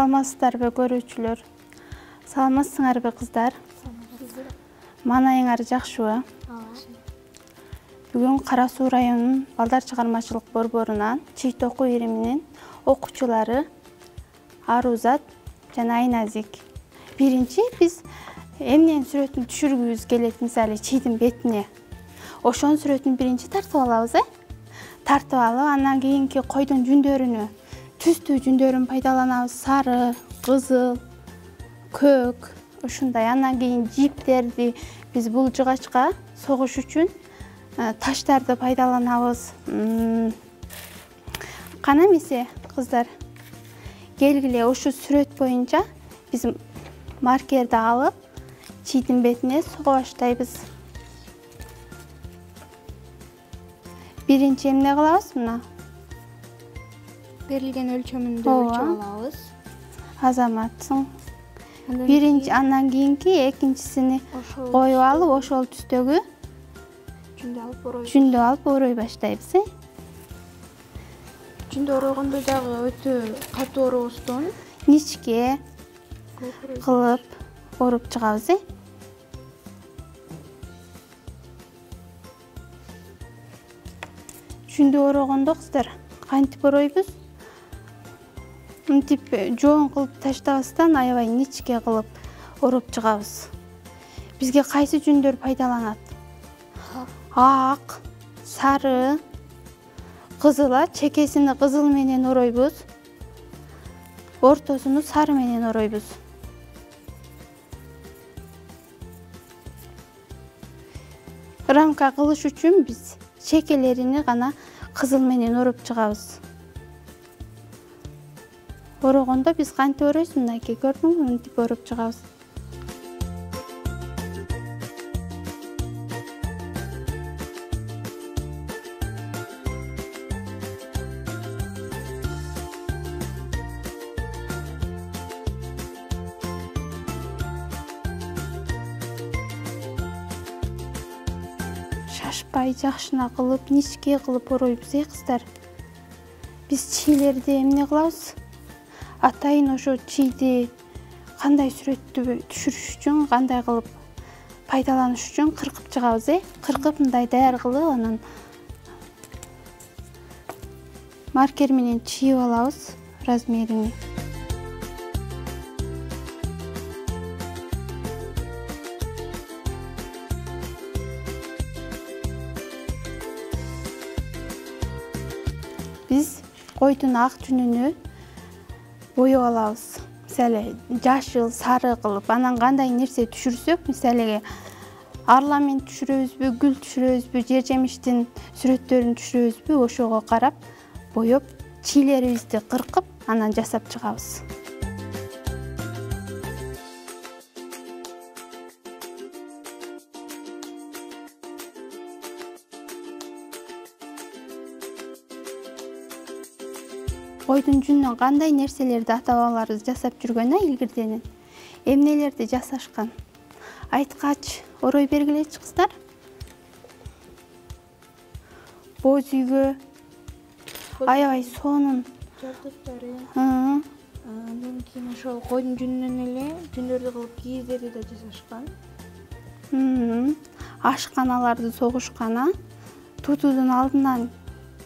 Саламатсыздарбы көрүүчүлөр? Саламатсыңарбы кыздар? Маанайыңар жакшыбы? Бүгүн Кара Суу районунун Балдар чыгармачылык борборунан чийит окуу ириминин окуучулары Арузат жана Айназик. Биринчи биз эмненин сүрөтүн түшүргүбүз келет, мисалы чийдин бетине. Ошонун сүрөтүн биринчи тартып алабыз, Тартып алып, андан кийинки койдун жүндөрүнү, түстүү жүндөрүн пайдаланабыз. Сары, кызыл, көк, ушундай. Андан кийин жиптерди биз бул жыгачка согуш үчүн таштарды пайдаланабыз. Кана эмесе, кыздар, келгиле ушу сүрөт боюнча биз маркерди алып, чийдин бетине сого баштайбыз. Биринчи эмне кылабыз мына? Берилген өлчөмүндө өлчөп алабыз. Азаматсың. Биринчи, андан кийинки экинчисини коюп алып, ошол түстөгү жүндү алып орой баштайбыз. Жүндү орогондо дагы өтө катуу оробостон ничке кылып оруп чыгабыз. Жүндү орогондо кыздар кантип оройбуз? Мынтип жоон кылып таштабастан аябай ничке кылып оруп чыгабыз. Бизге кайсы жүндөр пайдаланат? Ак, сары, кызыл. Чекесини кызыл менен оройбуз. Ортосуну сары менен оройбуз. Рамка кылыш үчүн биз чекелерини гана кызыл менен оруп чыгабыз. Орогондо биз кантип оройбуз? Мынакей, көрдүңбү? Мынтип оруп чыгабыз. Шашпай, жакшына кылып, ничке кылып оройбуз, кыздар. Биз чийлерди эмне кылабыз? Атайын ошо чийди кандай сүрөттү түшүрүш үчүн, кандай кылып пайдаланыш үчүн кыркып чыгабыз, Кыркып мындай даяр кылып, анан маркер менен чийип алабыз размерини. Биз койдун ак жүнүнү боеп алабыз. Мисалы, жашыл, сары кылып, анан кандай нерсе түшүрсөк, мисалы, орламент түшүрөбүзбү, гүл түшүрөбүзбү, жер жемиштин сүрөттөрүн түшүрөбүзбү, ошого карап боеп, чийлерибизди кыркып, анан жасап чыгабыз. Койдун жүнүнөн кандай нерселерди ата-бабаларыбыз жасап жүргөн, илгирденен эмнелерди жасашкан? Айткач, орой бергилечи кыздар. Боз үйгө аябай сонун жабдыктары. Андан кийин ошол койдун жүнүнөн эле жүндөрдү кылып кийиздерди да жасашкан. Ашканаларды согушкан, тутуудун алдынан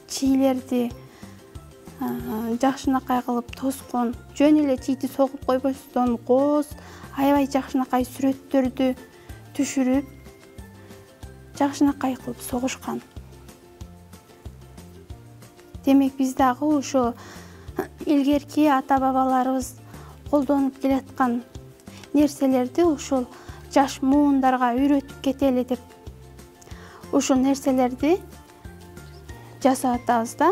чийлерди жакшынакай кылып тоскон, жөн эле чийди согуп койбостон кооз, аябай жакшынакай сүрөттөрдү түшүрүп, жакшынакай кылып согушкан. Демек, биз дагы ошо илгерки ата-бабаларыбыз колдонуп келаткан нерселерди ошол жаш муундарга үйрөтүп кетели деп, ушул нерселерди жасап атабыз да.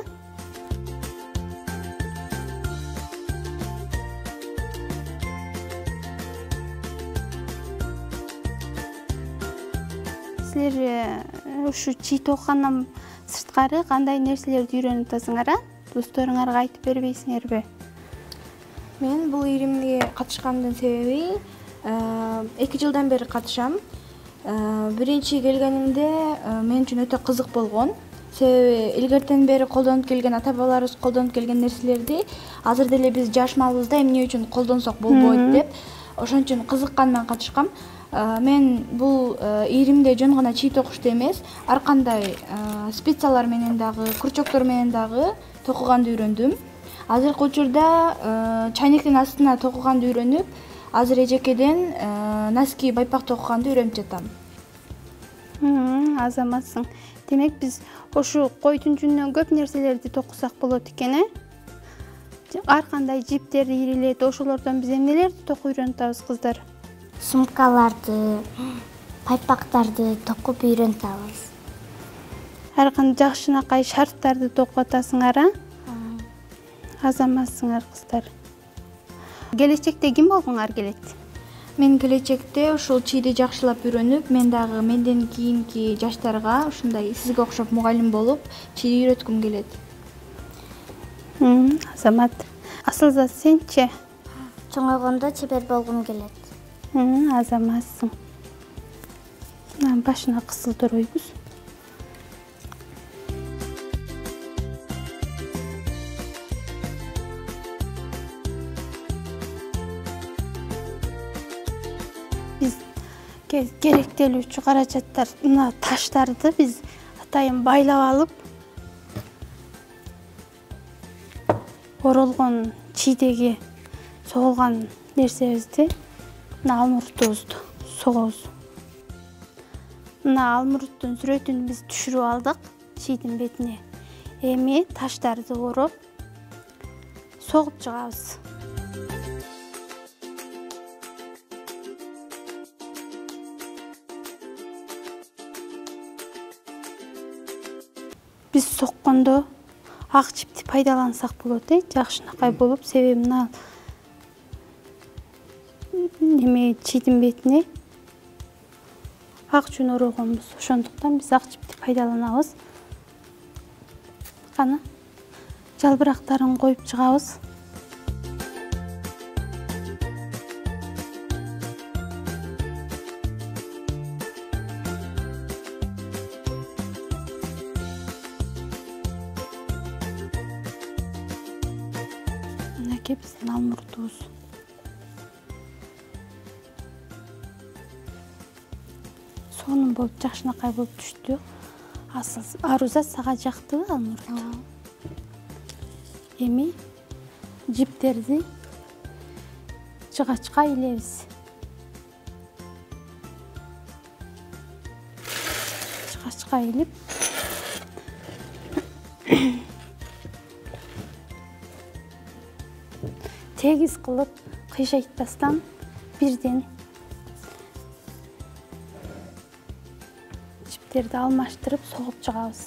Силер ушу чийит окугандан сырткары кандай нерселерди үйрөнүп атасыңар? Досторуңарга айтып бербейсиңерби? Мен бул иримге катышкандын себеби 2 жылдан бери катышам. Биринчи келгенимде мен үчүн өтө кызык болгон. Себеби илгертен бери колдонуп келген, ата бабаларыбыз колдонуп келген нерселерди азыр деле биз жаш малыбызда эмне үчүн колдонсок болбойт деп ошон үчүн кызыккандан катышкам. Мен бул ийримде жөн гана чий токушту эмес, ар кандай специялар менен дагы, крючоктор менен дагы токуганды үйрөндүм. Азыркы учурда чайнектин астына токуганды үйрөнүп, азыр эжекеден носки, байпак токуганды үйрөнүп жатам. Азаматсың. Демек биз ошо койдун жүнүнөн көп нерселерди токусак болот экен, ар кандай жиптерди ирилейт, ошолордон биз эмнелерди токуп үйрөнүп атабыз кыздар? Сумкаларды, пайпактарды токуп үйрөнүп атабыз. Ар кандай жакшынакай шарфтарды токуп атасыңар, Азаматсыңар кыздар. Келечекте ким болгуңар келет? Мен келечекте ушул чийди жакшылап үйрөнүп, мен дагы менден кийинки жаштарга ушундай сизге окшоп мугалим болуп, чийди үйрөткүм келет. Азамат. Асылзат, сенчи? Чоңойгондо чебер болгум келет. Азаматсың. Башына кысылдыройбуз. Биз керектелүүчү каражаттар, мына таштарды биз атайын байлап алып, оролгон чийдеги соголган нерсебизди мына алмурутубузду согобуз. Мына алмуруттун сүрөтүн биз түшүрүп алдык чийдин бетине. Эми таштарды ороп согуп чыгабыз. Биз соккондо ак жипти пайдалансак болот, жакшынакай болуп, себеби мына неме чийдин бетине ак жүн орогонбуз. Ошондуктан биз ак жипти пайдаланабыз. Кана жалбырактарын коюп чыгабыз. Мынакей биздин алмурутубуз. Сонун болуп, жакшынакай болуп түштү. Арузат, сага жактыбы алмурут? Эми жиптерди жыгачка илебиз. Жыгачка илип тегиз кылып кыйшайтпастан бирден жиптерди алмаштырып согуп чыгабыз.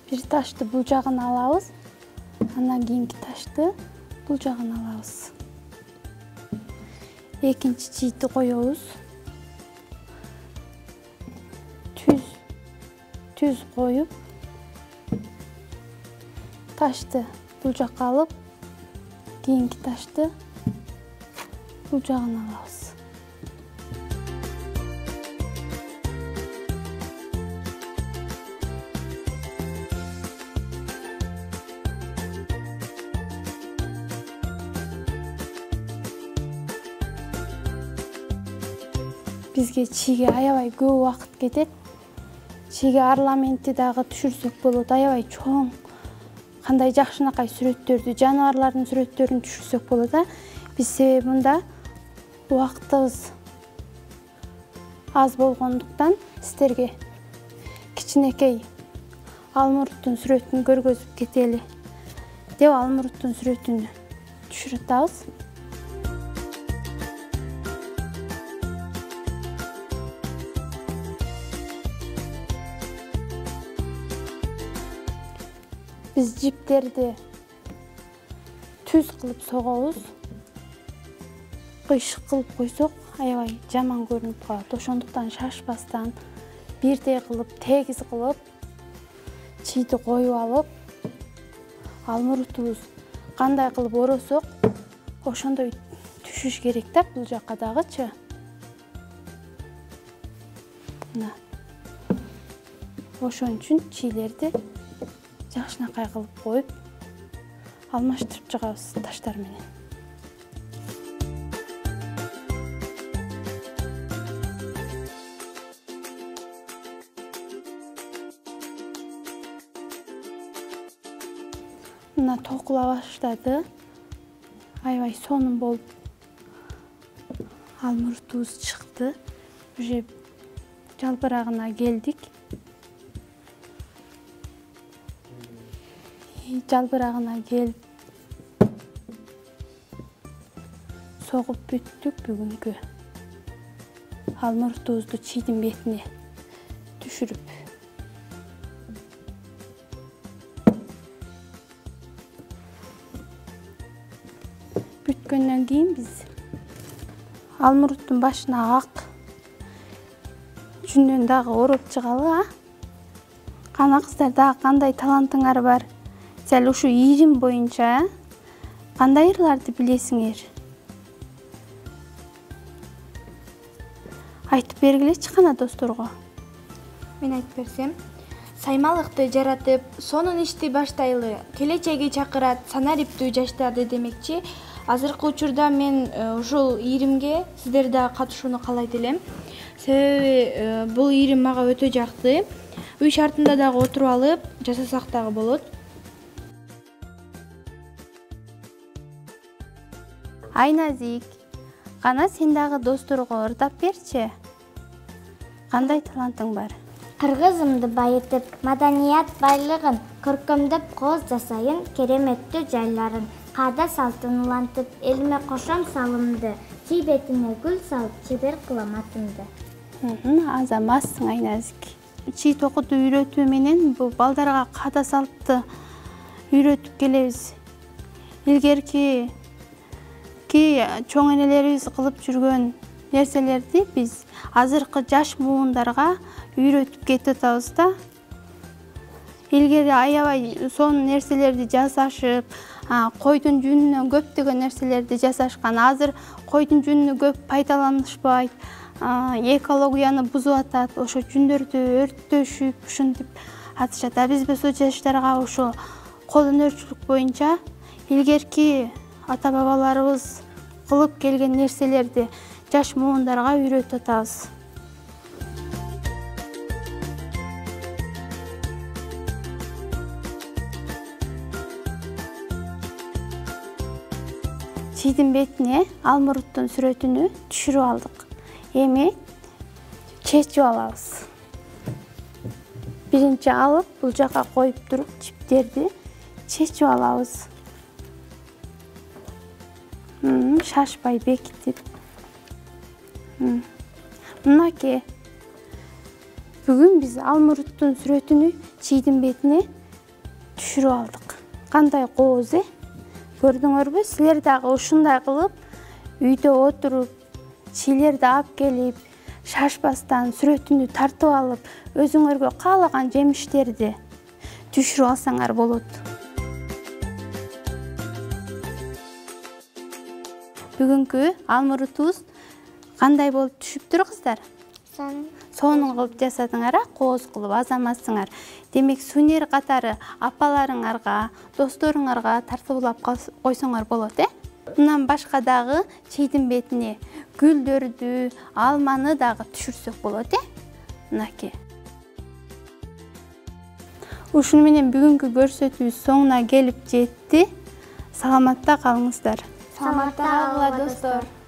Бир ташты бул жагына алабыз, андан кийинки ташты бул жагына алабыз. Экинчи чийди коебуз. Түз коюп, ташты бул жакка алып, кийинки ташты бул жагына алабыз. Бизге чийге аябай көп убакыт кетет. Чийге орнаменти дагы түшүрсөк болот, аябай чоң. Кандай жакшынакай сүрөттөрдү, жаныбарлардын сүрөттөрүн түшүрсөк болот. Биз себеби мында убактыбыз аз болгондуктан сиздерге кичинекей алмуруттун сүрөтүн көргөзүп кетели деп алмуруттун сүрөтүн түшүрүп атабыз. Биз жиптерди түз кылып согобуз. Кыйшык кылып койсок, аябай жаман көрүнүп калат. Ошондуктан шашпастан, бирдей кылып, тегиз кылып, чийди коюп алып, алмурутубуз кандай кылып оросок, ошондой түшүш керек да бул жакка дагычы. Мына. Ошон үчүн чийлерди жакшынакай кылып коюп, алмаштырып чыгабыз таштар менен. Мына токула баштады. Аябай сонун болуп алмуртубуз чыкты. Уже жалбырагына келдик. Жалбырагына келип согуп бүттүк бүгүнкү алмуртубузду чийдин бетине түшүрүп. Бүткөндөн кийин биз алмуруттун башына ак жүнөн дагы ороп чыгалы. Кана кыздар, дагы кандай талантыңар бар? Сәл ушу ирим боюнча кандай ырларды билесиңер? Айтып бергилечи кана досторго. Мен айтып берсем, саймалыкты жаратып, сонун ишти баштайлы, келечеги чакырат, санариптүү жаштарды демекчи. Азыркы учурда мен ушул иримге сиздер дагы катышууну каалайт элем. Себеби бул ирим мага өтө жакты. Үй шартында дагы отуруп алып жасасак дагы болот. Айназик, кана сен дагы досторго ырдап берчи. Кандай талантың бар? Кыргызымды байытып, маданият байлыгын, көркөмдөп кооз жасайын, кереметтүү жайларын, каада салтын улантып, элиме кошом салымды, чий бетине гүл салып, чебер кылам атымды. Азаматсың Айназик. Чий токуду үйрөтүү менен бул балдарга каада салтты үйрөтүп келебиз. Илгерки чоң энелерибиз кылып жүргөн нерселерди биз азыркы жаш муундарга үйрөтүп кетип атабыз да. Илгери аябай сонун нерселерди жасашып, койдун жүнүнөн көптөгөн нерселерди жасашкан. Азыр койдун жүнүнү көп пайдаланышпайт, экологияны бузуп атат, ошо жүндөрдү өрттөшүп, ушинтип атышат. Биз болсо жаштарга ошо кол өнөрчүлүк боюнча илгерки ата-бабаларыбыз кылып келген нерселерди жаш муундарга үйрөтүп атабыз. Чийдин бетине алмуруттун сүрөтүнү түшүрүп алдык. Эми чечип алабыз. Биринчи алып, бул жака коюп туруп, чиптерди чечип алабыз. Шашпай бекитип. Мынакей. Бүгүн биз алмуруттун сүрөтүнү чийдин бетине түшүрүп алдык. Кандай кооз, Көрдүңөрбү? Силер дагы ушундай кылып, үйдө отуруп, чийлерди алып келип, шашпастан сүрөтүнү тартып алып, өзүңөргө каалаган жемиштерди түшүрүп алсаңар болот. Бүгүнкү алмурутубуз кандай болуп түшүптүр кыздар? Сонун кылып жасадыңар, кооз кылып, азаматсыңар. Демек, сунер катары апаларыңарга, досторуңарга тартуулап койсоңор болот, Мындан башка дагы чийдин бетине гүлдөрдү, алманы дагы түшүрсөк болот, Мынакей. Ушуну менен бүгүнкү көрсөтүүбүз соңуна келип жетти. Саламатта калыңыздар. Саламатта калыңыздар, достор.